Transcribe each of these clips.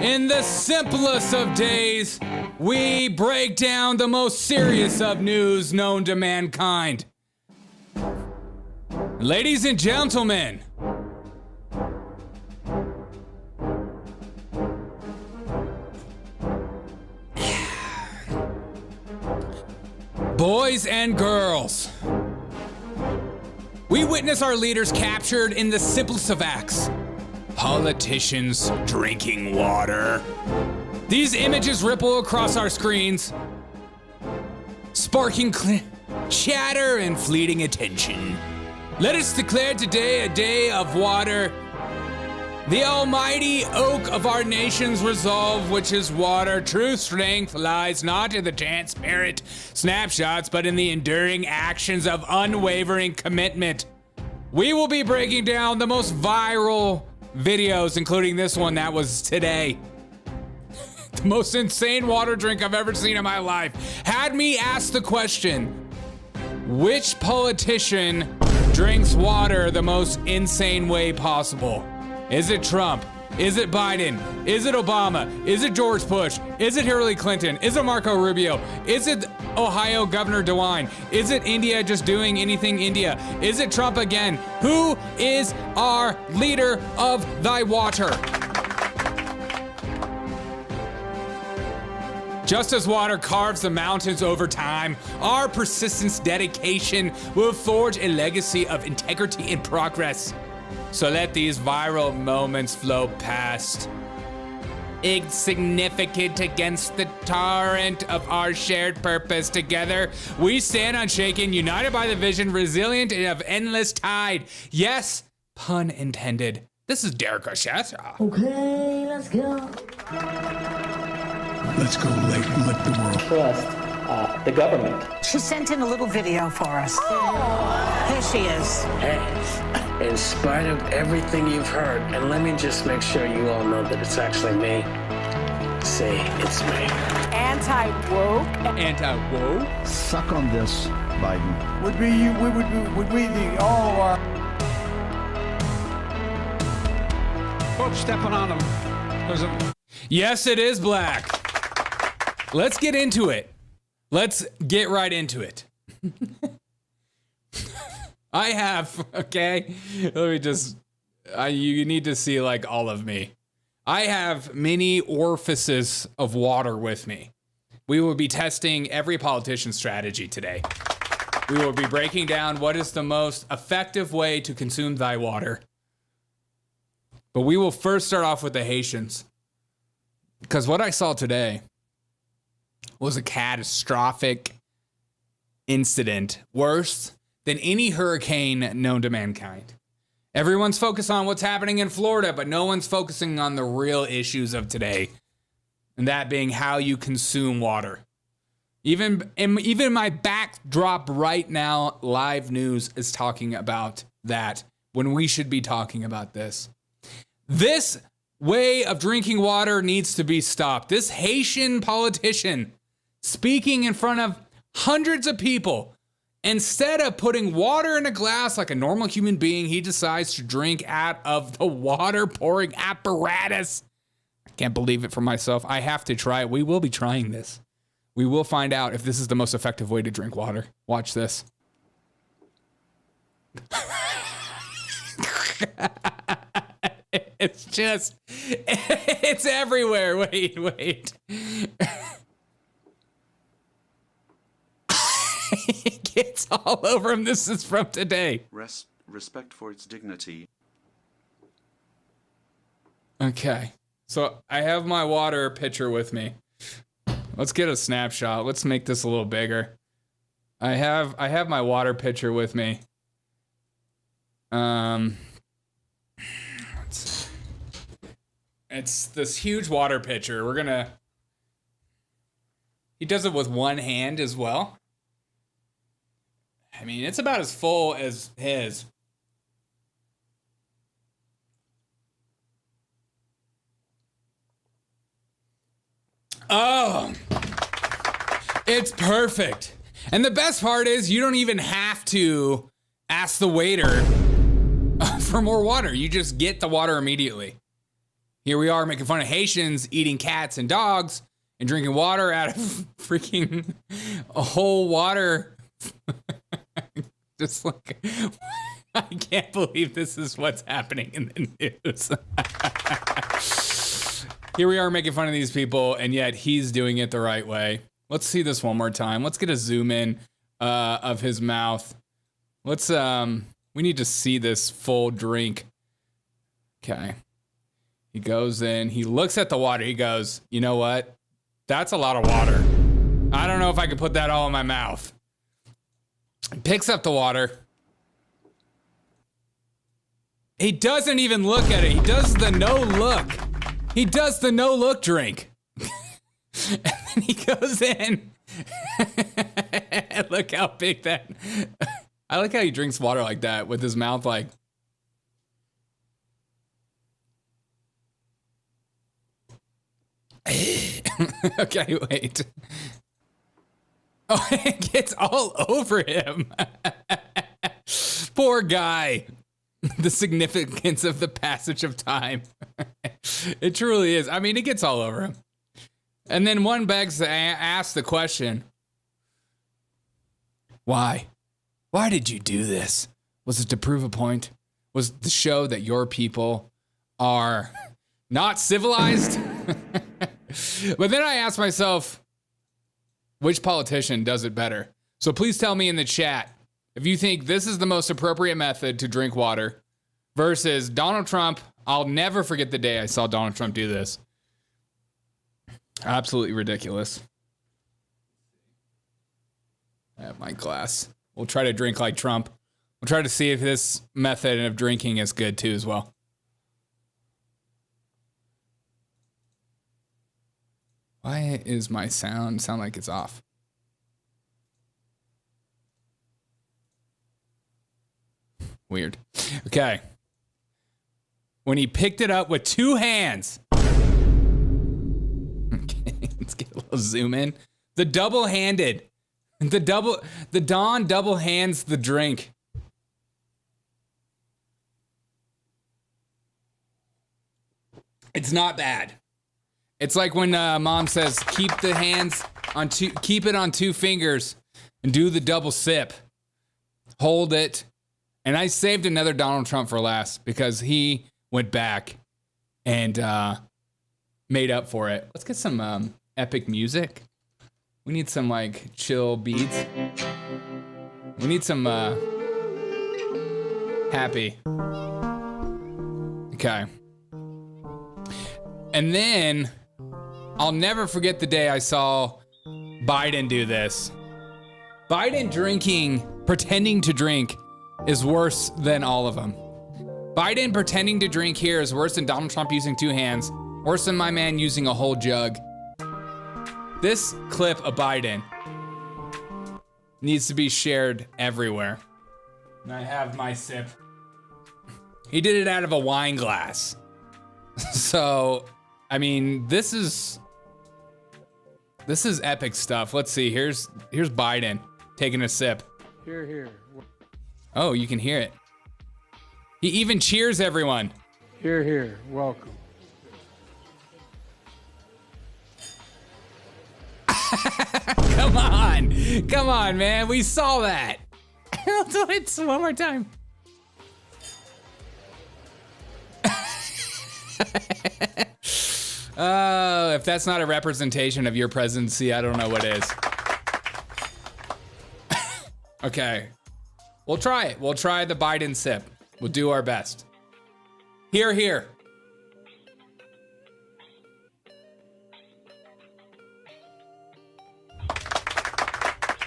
In the simplest of days, we break down the most serious of news known to mankind. Ladies and gentlemen, boys and girls, we witness our leaders captured in the simplest of acts. Politicians drinking water. These images ripple across our screens, sparking chatter and fleeting attention. Let us declare today a day of water, the almighty oak of our nation's resolve, which is water. True strength lies not in the transparent snapshots, but in the enduring actions of unwavering commitment. We will be breaking down the most viral videos, including this one that was today. The most insane water drink I've ever seen in my life. Had me ask the question, which politician drinks water the most insane way possible? Is it Trump? Is it Biden? Is it Obama? Is it George Bush? Is it Hillary Clinton? Is it Marco Rubio? Is it Ohio Governor DeWine? Is it India just doing anything India? Is it Trump again? Who is our leader of thy water? Just as water carves the mountains over time, our persistence, dedication will forge a legacy of integrity and progress. So let these viral moments flow past, insignificant against the torrent of our shared purpose. Together, we stand unshaken, united by the vision, resilient and of endless tide. Yes, pun intended. This is Derek Rochetta. Okay, let's go. Let's go late and let the world trust the government. She sent in a little video for us. Oh. Here she is. Hey, in spite of everything you've heard, and let me just make sure you all know that it's actually me. Say, it's me. Anti-woke. Anti-woke? suck on this, Biden. Would we the all of our Folks stepping on them. Yes, it is black. Let's get into it. Let's get right into it. I have, okay? Let me just, you need to see like all of me. I have many orifices of water with me. We will be testing every politician's strategy today. We will be breaking down what is the most effective way to consume thy water. But we will first start off with the Haitians. Because what I saw today was a catastrophic incident, worse than any hurricane known to mankind. Everyone's focused on what's happening in Florida, but no one's focusing on the real issues of today, and that being how you consume water. Even my backdrop right now, live news is talking about that when we should be talking about this. This way of drinking water needs to be stopped. This Haitian politician speaking in front of hundreds of people, instead of putting water in a glass like a normal human being, he decides to drink out of the water pouring apparatus. I can't believe it for myself. I have to try it. We will be trying this. We will find out if this is the most effective way to drink water. Watch this. It's just, it's everywhere. Wait. It gets all over him. This is from today. Respect for its dignity. Okay, so I have my water pitcher with me. Let's get a snapshot. Let's make this a little bigger. I have my water pitcher with me. It's this huge water pitcher. He does it with one hand as well. I mean, it's about as full as his. Oh, it's perfect. And the best part is you don't even have to ask the waiter for more water. You just get the water immediately. Here we are making fun of Haitians eating cats and dogs and drinking water out of freaking a whole water. Just like, I can't believe this is what's happening in the news. Here we are making fun of these people, and yet he's doing it the right way. Let's see this one more time. Let's get a zoom in of his mouth. Let's, we need to see this full drink. Okay. He goes in, he looks at the water, he goes, you know what? That's a lot of water. I don't know if I could put that all in my mouth. He picks up the water. He doesn't even look at it. He does the no look. He does the no look drink. And then he goes in. Look how big that. I like how he drinks water like that with his mouth like. Okay, wait. Oh, it gets all over him. Poor guy. The significance of the passage of time. It truly is. I mean, it gets all over him. And then one begs to ask the question, why? Why did you do this? Was it to prove a point? Was it to show that your people are not civilized? But then I ask myself, which politician does it better? So please tell me in the chat if you think this is the most appropriate method to drink water versus Donald Trump. I'll never forget the day I saw Donald Trump do this. Absolutely ridiculous. I have my glass. We'll try to drink like Trump. We'll try to see if this method of drinking is good too as well. Why is my sound like it's off? Weird. Okay. When he picked it up with two hands. Okay, let's get a little zoom in. The double-handed. The Don double hands the drink. It's not bad. It's like when mom says, keep it on two fingers and do the double sip. Hold it. And I saved another Donald Trump for last because he went back and made up for it. Let's get some epic music. We need some like chill beats. We need some happy. Okay. And then I'll never forget the day I saw Biden do this. Biden pretending to drink is worse than all of them. Biden pretending to drink here is worse than Donald Trump using two hands, worse than my man using a whole jug. This clip of Biden needs to be shared everywhere. And I have my sip. He did it out of a wine glass. So, I mean, this is epic stuff. Let's see. Here's Biden taking a sip. Here. Oh, you can hear it. He even cheers everyone. Here. Welcome. Come on, man. We saw that. Let's do it one more time. Oh, if that's not a representation of your presidency, I don't know what is. Okay. We'll try it. We'll try the Biden sip. We'll do our best. Here.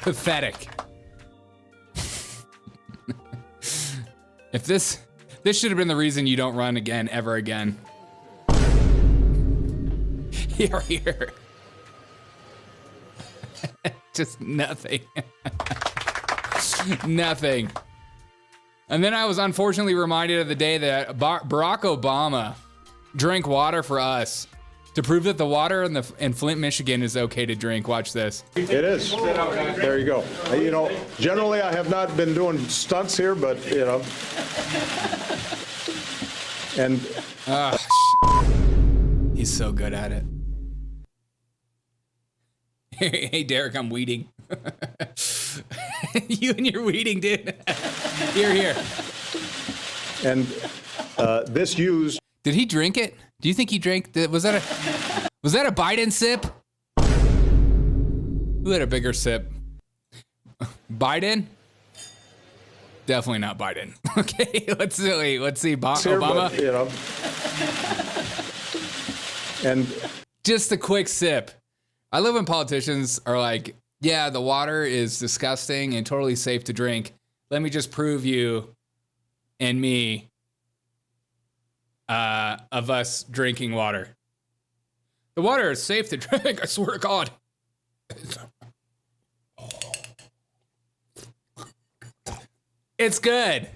Pathetic. If this should have been the reason you don't run again, ever again. Here. Just nothing. Nothing. And then I was unfortunately reminded of the day that Barack Obama drank water for us to prove that the water in Flint, Michigan is okay to drink. Watch this. It is. There you go. You know, generally I have not been doing stunts here, but, you know. And He's so good at it. Hey, Derek, I'm weeding. You and your weeding, dude. Here. And this used. Did he drink it? Do you think he drank? Was that a Biden sip? Who had a bigger sip? Biden? Definitely not Biden. Okay, let's see. Obama. But, you know. And just a quick sip. I love when politicians are like, yeah, the water is disgusting and totally safe to drink. Let me just prove you and me of us drinking water. The water is safe to drink, I swear to God. It's good.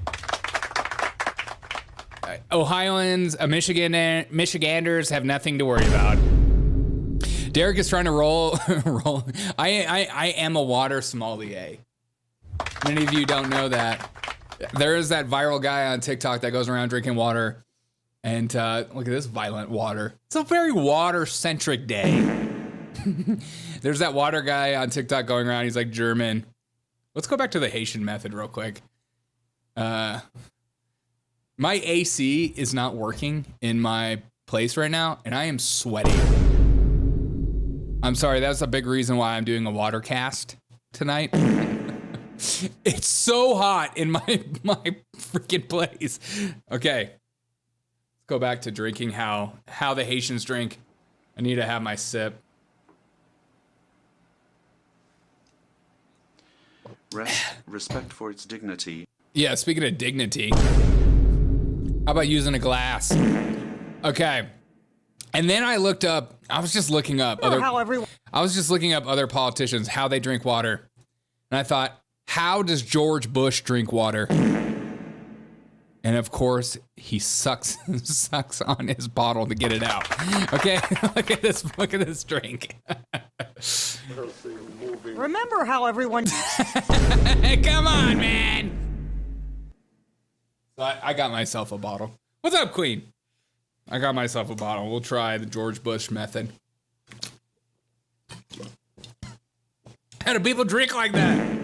Ohioans, Michiganders have nothing to worry about. Derek is trying to roll. I am a water sommelier. Many of you don't know that. There is that viral guy on TikTok that goes around drinking water. And look at this violent water. It's a very water-centric day. There's that water guy on TikTok going around. He's like German. Let's go back to the Haitian method real quick. My AC is not working in my place right now, and I am sweating. I'm sorry, that's a big reason why I'm doing a water cast tonight. It's so hot in my freaking place. Okay, let's go back to drinking how the Haitians drink. I need to have my sip. Respect for its dignity. Yeah, speaking of dignity, how about using a glass? Okay. And then I was just looking up other politicians, how they drink water. And I thought, how does George Bush drink water? And of course, he sucks on his bottle to get it out. Okay, look at this drink. Remember how everyone... Come on, man. So I got myself a bottle. What's up, Queen? I got myself a bottle. We'll try the George Bush method. How do people drink like that?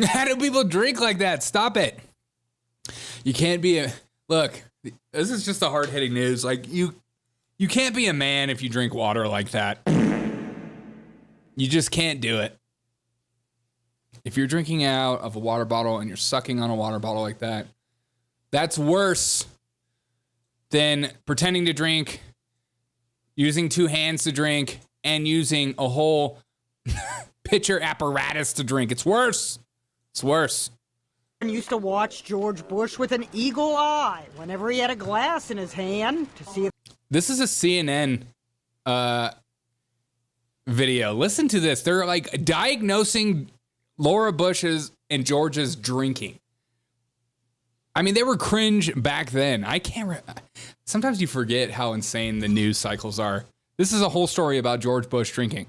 How do people drink like that? Stop it. You can't be look, this is just the hard-hitting news. Like, you can't be a man if you drink water like that. You just can't do it. If you're drinking out of a water bottle and you're sucking on a water bottle like that, that's worse than pretending to drink, using two hands to drink, and using a whole pitcher apparatus to drink. It's worse. It's worse. I used to watch George Bush with an eagle eye whenever he had a glass in his hand to see if... This is a CNN video. Listen to this. They're like diagnosing Laura Bush's and George's drinking. I mean, they were cringe back then. Sometimes you forget how insane the news cycles are. This is a whole story about George Bush drinking.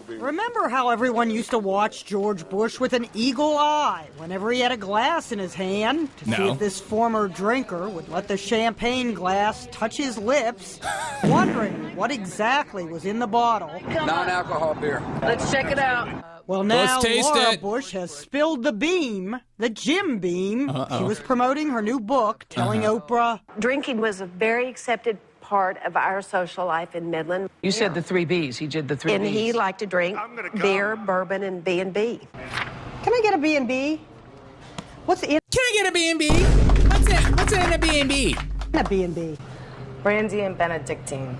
Remember how everyone used to watch George Bush with an eagle eye whenever he had a glass in his hand to see if this former drinker would let the champagne glass touch his lips, wondering what exactly was in the bottle. Non-alcohol beer. Let's check it out. Well, now Laura it. Bush has spilled the beam, the Jim Beam. She was promoting her new book, telling Oprah... Drinking was a very accepted part of our social life in Midland. You said the 3 Bs. He did the 3 Bs. And he liked to drink beer, bourbon, and B&B. Can I get a B&B? What's in... Can I get a B&B? What's in a B&B? A B&B. Brandy and Benedictine.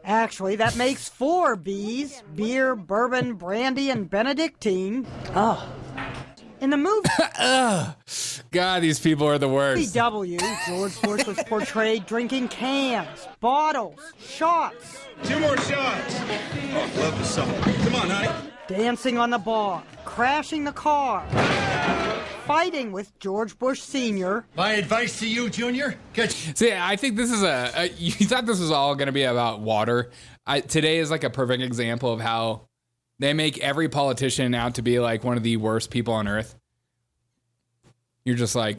Actually, that makes 4 Bs. Beer, bourbon, brandy, and Benedictine. Oh. In the movie... God, these people are the worst. CW, George Bush was portrayed drinking cans, bottles, shots. 2 more shots. Oh, love the song. Come on, honey. Dancing on the bar, crashing the car, fighting with George Bush Sr. My advice to you, Junior, See, I think this is you thought this was all going to be about water. Today is like a perfect example of how they make every politician out to be like one of the worst people on earth. You're just like,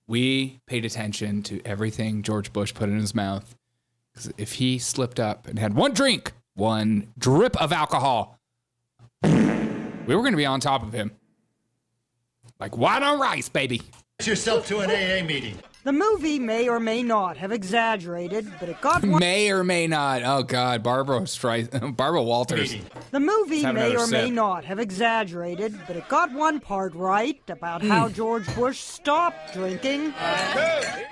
we paid attention to everything George Bush put in his mouth. Because if he slipped up and had one drip of alcohol, we were going to be on top of him. Like white on rice, baby. Get yourself to an AA meeting. The movie may or may not have exaggerated, but it got may or may not. Oh God, Barbara Walters. The movie may or may sip. not have exaggerated, but it got one part right about how George Bush stopped drinking.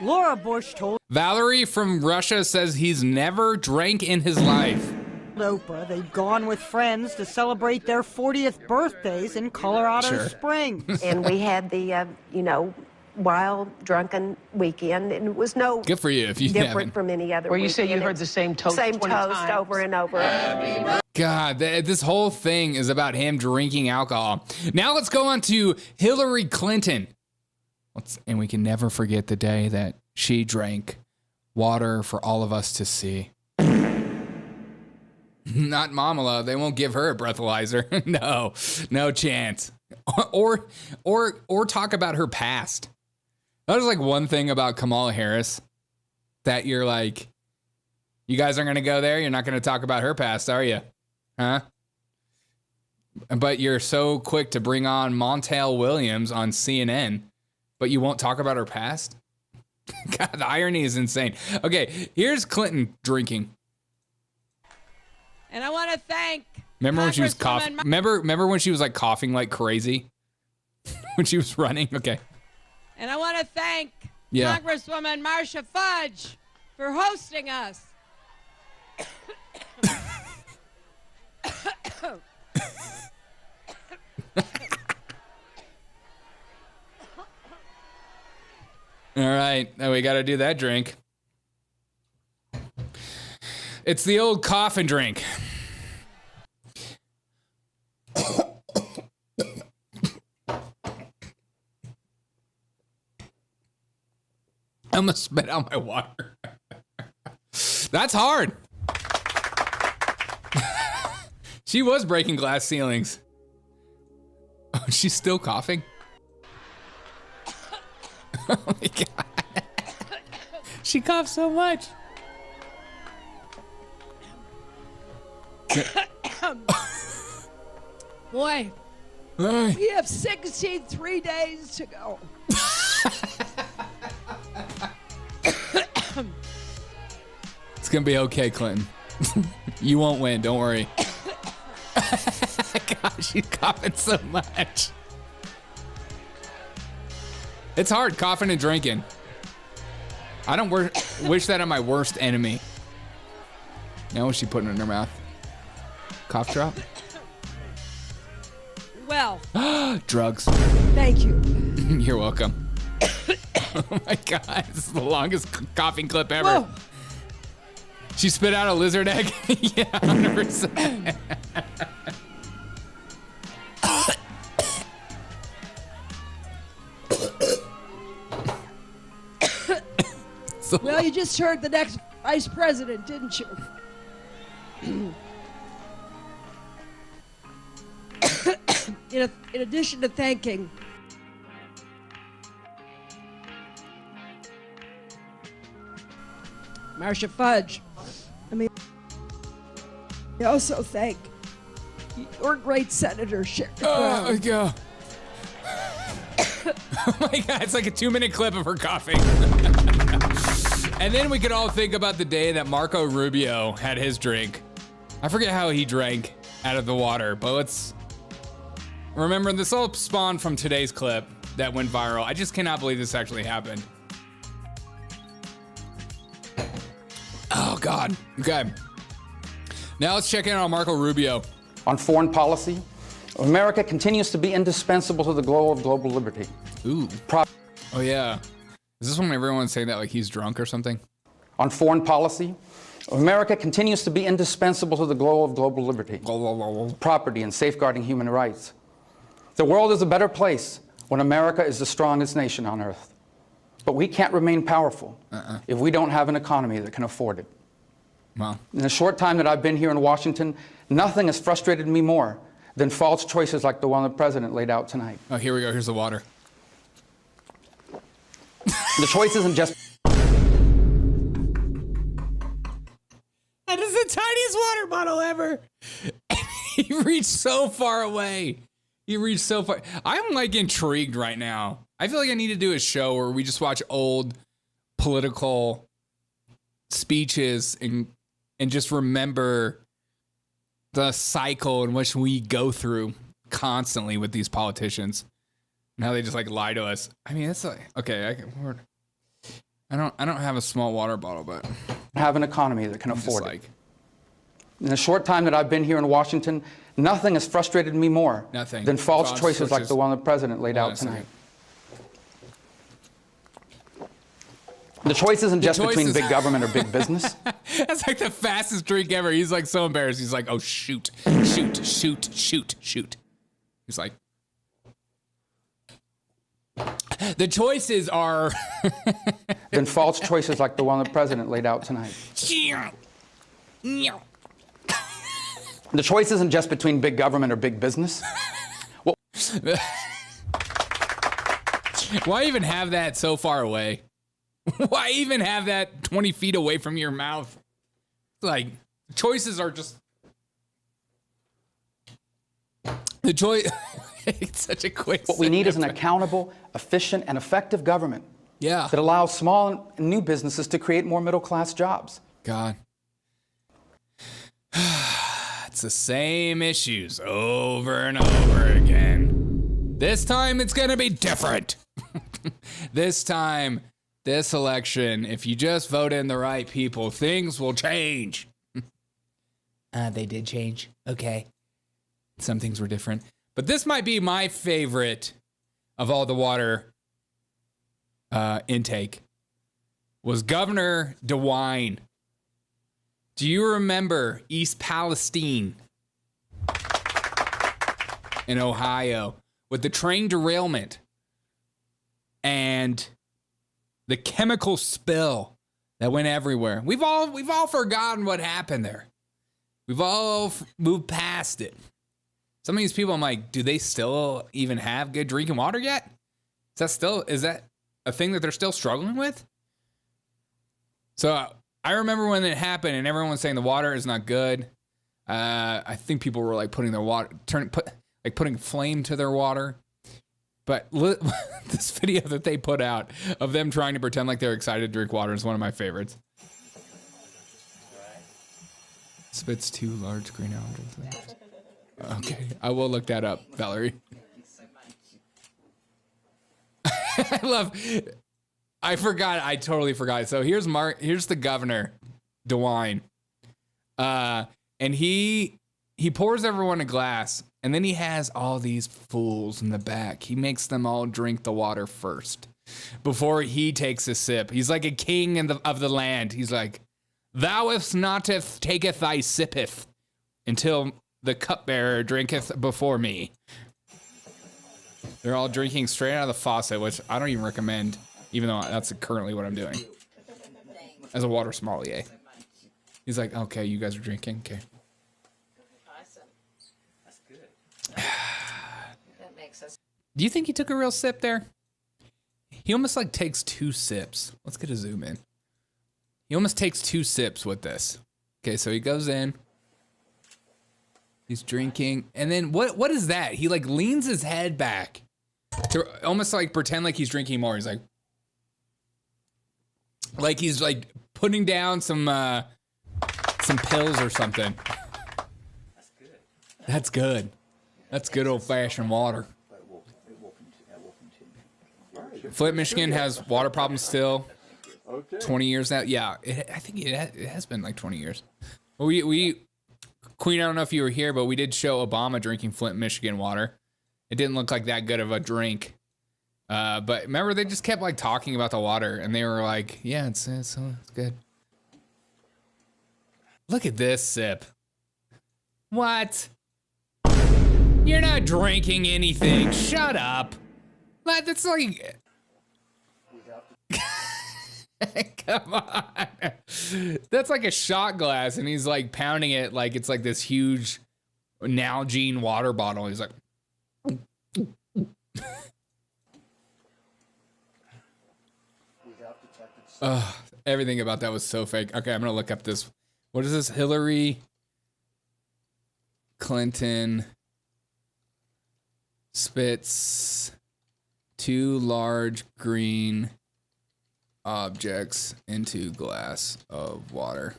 Laura Bush told Valerie from Russia says he's never drank in his life. Oprah they'd gone with friends to celebrate their 40th birthdays in Colorado Springs. And we had the, wild, drunken weekend, and it was no good for you if you different haven't. from any other Where you say you weekend. heard the same toast Same 20 toast times. over and over. God, this whole thing is about him drinking alcohol. Now let's go on to Hillary Clinton. And we can never forget the day that she drank water for all of us to see. Not Mamala. They won't give her a breathalyzer. No chance. Or talk about her past. That was like one thing about Kamala Harris that you're like, you guys aren't going to go there. You're not going to talk about her past, are you? Huh? But you're so quick to bring on Montel Williams on CNN, but you won't talk about her past? God, the irony is insane. Okay, here's Clinton drinking. And I want to thank. Remember when she was coughing? Remember when she was like coughing like crazy when she was running? Okay. And I want to thank Congresswoman Marcia Fudge for hosting us. All right, now we got to do that drink. It's the old coffin drink. I'm gonna spit out my water. That's hard. She was breaking glass ceilings. Oh, she's still coughing? Oh my God. She coughs so much. Boy, we have 63 days to go. It's gonna be okay, Clinton. You won't win, don't worry. God, she's coughing so much. It's hard coughing and drinking. I don't wish that on my worst enemy. Now what's she putting in her mouth? Cough drop? Well. Drugs. Thank you. You're welcome. Oh my God, this is the longest coughing clip ever. Whoa. She spit out a lizard egg? Yeah, 100%. Well, you just heard the next vice president, didn't you? In addition to thanking Marcia Fudge, I also thank your great Senator Sherry Brown. Oh my God. Oh my God, it's like a 2-minute clip of her coughing. And then we could all think about the day that Marco Rubio had his drink. I forget how he drank out of the water, but let's remember this all spawned from today's clip that went viral. I just cannot believe this actually happened. Oh God, okay. Now let's check in on Marco Rubio. On foreign policy, America continues to be indispensable to the goal of global liberty. Ooh. Oh yeah. Is this when everyone's saying that like he's drunk or something? On foreign policy, America continues to be indispensable to the goal of global liberty, property, and safeguarding human rights. The world is a better place when America is the strongest nation on earth. But we can't remain powerful if we don't have an economy that can afford it. Wow. In the short time that I've been here in Washington, nothing has frustrated me more than false choices like the one the president laid out tonight. Oh, here we go. Here's the water. The choice isn't just... That is the tiniest water bottle ever. He reached so far away. He reached so far. I'm like intrigued right now. I feel like I need to do a show where we just watch old political speeches and just remember the cycle in which we go through constantly with these politicians and how they just like lie to us. I mean, it's like, okay, I don't have a small water bottle, but have an economy that can afford it. In the short time that I've been here in Washington, nothing has frustrated me more than false choices like the one the president laid out tonight. The choice isn't just between big government or big business. That's like the fastest drink ever. He's like so embarrassed. He's like, oh, shoot. He's like, the choices are... Then false choices like the one the president laid out tonight. The choice isn't just between big government or big business. Well, why even have that so far away? Why even have that 20 feet away from your mouth? Like, choices are just... The choice... It's such a quick... What we need is an accountable, efficient, and effective government that allows small and new businesses to create more middle-class jobs. God. It's the same issues over and over again. This time, it's going to be different. This time... This election, if you just vote in the right people, things will change. They did change. Okay. Some things were different. But this might be my favorite of all the water intake was Governor DeWine. Do you remember East Palestine in Ohio with the train derailment and the chemical spill that went everywhere? We've all forgotten what happened there. We've all moved past it. Some of these people, I'm like, do they still even have good drinking water yet? Is that a thing that they're still struggling with? So I remember when it happened and everyone was saying the water is not good. I think people were like putting putting flame to their water. But this video that they put out of them trying to pretend like they're excited to drink water is one of my favorites. Spits 2 large green algae. Okay, I will look that up, Valerie. I totally forgot. So here's the governor, DeWine. And he pours everyone a glass, and then he has all these fools in the back. He makes them all drink the water first before he takes a sip. He's like a king of the land. He's like, thou if not if taketh thy sippeth until the cupbearer drinketh before me. They're all drinking straight out of the faucet, which I don't even recommend, even though that's currently what I'm doing as a water sommelier. He's like, okay, you guys are drinking? Okay. Do you think he took a real sip there? He almost like takes 2 sips. Let's get a zoom in. He almost takes 2 sips with this. Okay, so he goes in. He's drinking. And then what is that? He like leans his head back to almost like pretend like he's drinking more. He's like he's like putting down some pills or something. That's good. That's good old-fashioned water. Flint, Michigan has water problems still. 20 years now. Yeah, I think it has been like 20 years. We Queen, I don't know if you were here, but we did show Obama drinking Flint, Michigan water. It didn't look like that good of a drink. But remember, they just kept like talking about the water, and they were like, yeah, it's good. Look at this sip. What? You're not drinking anything. Shut up. That's like... Come on. That's like a shot glass, and he's like pounding it like it's like this huge Nalgene water bottle. He's like... Everything about that was so fake. Okay, I'm going to look up this. What is this? Hillary Clinton spits 2 large green objects into glass of water.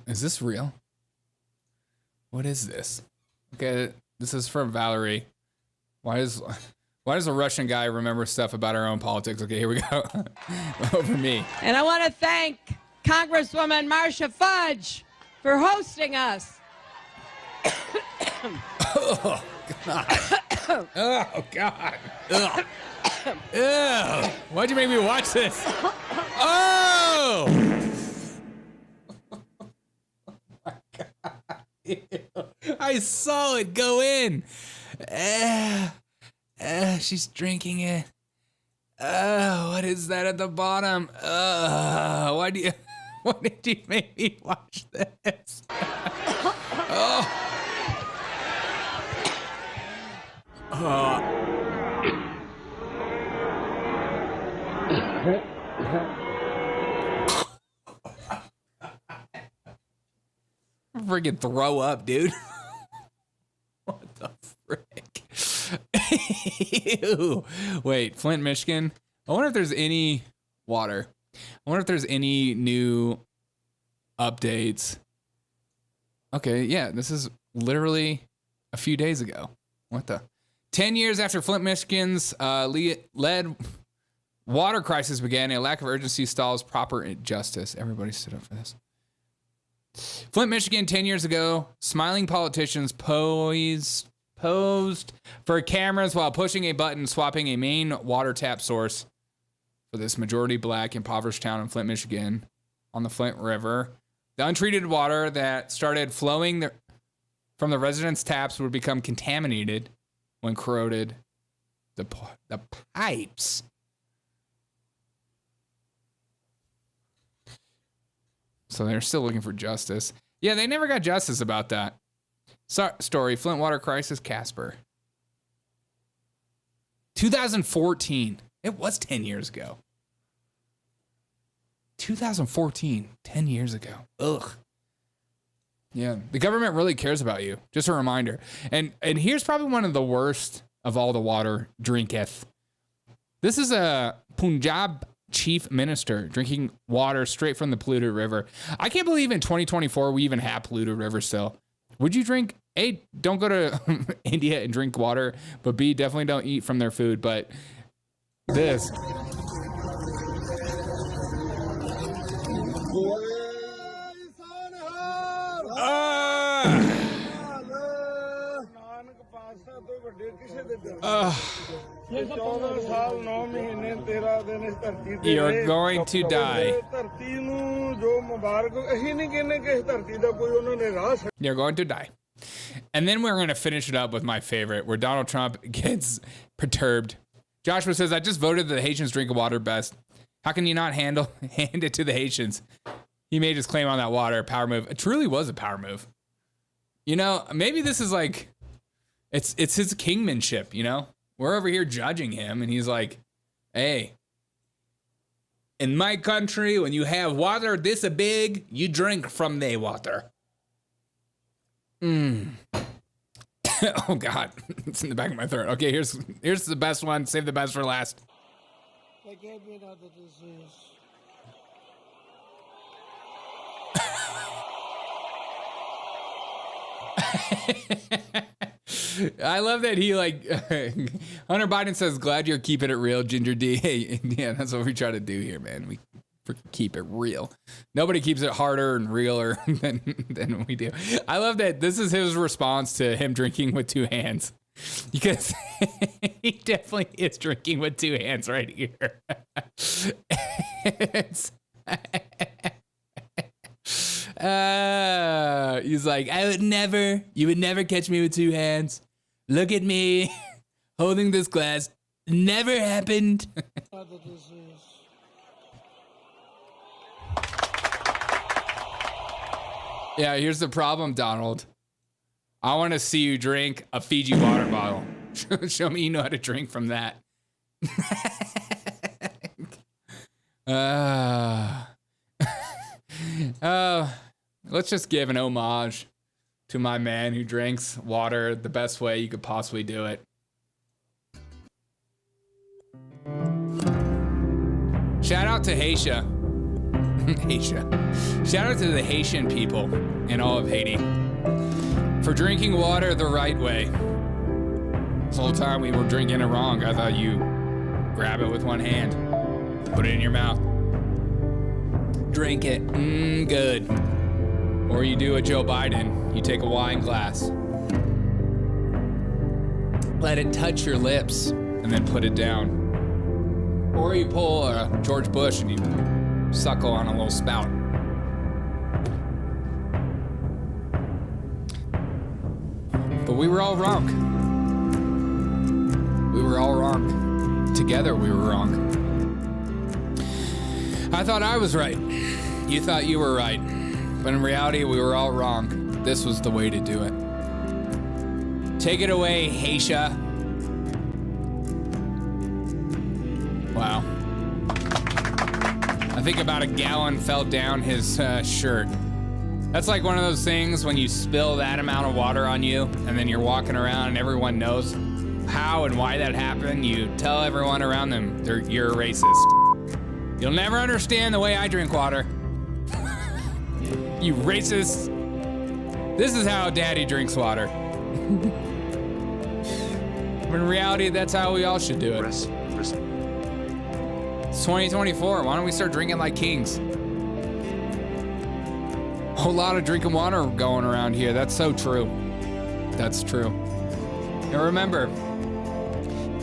Is this real? What is this? Okay, this is from Valerie. Why does a Russian guy remember stuff about our own politics? Okay, here we go. Over me. And I want to thank Congresswoman Marcia Fudge for hosting us. Oh, God. Oh, God. Ugh. Ew. Why'd you make me watch this? Oh! Oh my God. Ew. I saw it go in. She's drinking it. What is that at the bottom? Why did you make me watch this? Oh. Friggin' throw up, dude. What the frick? Ew. Wait, Flint, Michigan. I wonder if there's any water. I wonder if there's any new updates. Okay, yeah, this is literally a few days ago. What the? 10 years after Flint, Michigan's lead water crisis began, a lack of urgency stalls proper justice. Everybody stood up for this. Flint, Michigan, 10 years ago, smiling politicians posed for cameras while pushing a button, swapping a main water tap source for this majority black impoverished town in Flint, Michigan on the Flint River. The untreated water that started flowing from the residents' taps would become contaminated when corroded the pipes. So they're still looking for justice. Yeah, they never got justice about that. Story, Flint water crisis, Casper. 2014. It was 10 years ago. 2014, 10 years ago. Ugh. Yeah, the government really cares about you. Just a reminder. And here's probably one of the worst of all the water drinketh. This is a Punjab chief minister drinking water straight from the polluted river. I can't believe in 2024 we even have polluted rivers still. Would you drink? A, don't go to India and drink water, but B, definitely don't eat from their food. But this. You're going to die. You're going to die. And then we're going to finish it up with my favorite, where Donald Trump gets perturbed. Joshua says, I just voted that the Haitians drink water best. How can you not hand it to the Haitians? He made his claim on that water, power move. It truly was a power move. You know, maybe this is like, it's his kingmanship, you know? We're over here judging him, and he's like, hey, in my country, when you have water this big, you drink from the water. Oh, God. It's in the back of my throat. Okay, here's the best one. Save the best for last. They gave me another disease. I love that he Hunter Biden says, glad you're keeping it real, Ginger D. Hey, yeah, that's what we try to do here, man. We keep it real. Nobody keeps it harder and realer than we do. I love that this is his response to him drinking with two hands, because he definitely is drinking with two hands right here. He's like, you would never catch me with two hands. Look at me holding this glass. Never happened. Yeah, here's the problem, Donald. I want to see you drink a Fiji water bottle. Show me you know how to drink from that. Let's just give an homage to my man who drinks water the best way you could possibly do it. Shout out to Haiti. Shout out to the Haitian people in all of Haiti for drinking water the right way. This whole time we were drinking it wrong. I thought you grab it with one hand, put it in your mouth, drink it, good. Or you do a Joe Biden, you take a wine glass, let it touch your lips, and then put it down. Or you pull a George Bush and you suckle on a little spout. But we were all wrong. We were all wrong. Together we were wrong. I thought I was right. You thought you were right. But in reality, we were all wrong. This was the way to do it. Take it away, Haiti. Wow. I think about a gallon fell down his shirt. That's like one of those things when you spill that amount of water on you and then you're walking around and everyone knows how and why that happened. You tell everyone around them you're a racist. You'll never understand the way I drink water. You racist. This is how Daddy drinks water. But in reality, that's how we all should do it. It's 2024. Why don't we start drinking like kings? A whole lot of drinking water going around here. That's so true. That's true. And remember,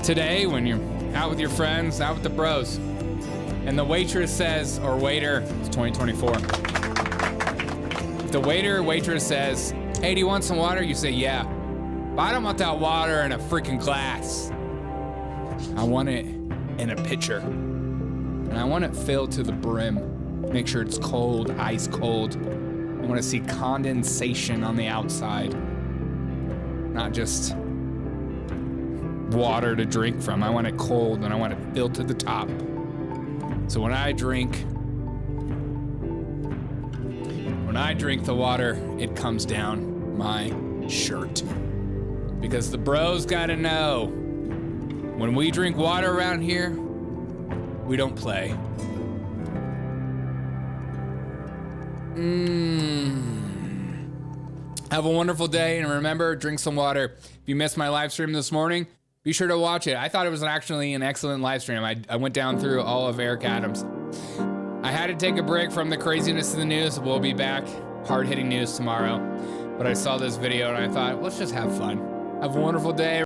today when you're out with your friends, out with the bros, and the waitress says, or waiter, it's 2024. If the waiter or waitress says, hey, do you want some water? You say, yeah. But I don't want that water in a freaking glass. I want it in a pitcher. And I want it filled to the brim. Make sure it's cold, ice cold. I want to see condensation on the outside. Not just water to drink from. I want it cold and I want it filled to the top. So when I drink the water, it comes down my shirt. Because the bros gotta know, when we drink water around here, we don't play. Have a wonderful day, and remember, drink some water. If you missed my live stream this morning, be sure to watch it. I thought it was actually an excellent live stream. I went down through all of Eric Adams. I had to take a break from the craziness of the news. We'll be back, hard-hitting news tomorrow. But I saw this video and I thought, let's just have fun. Have a wonderful day.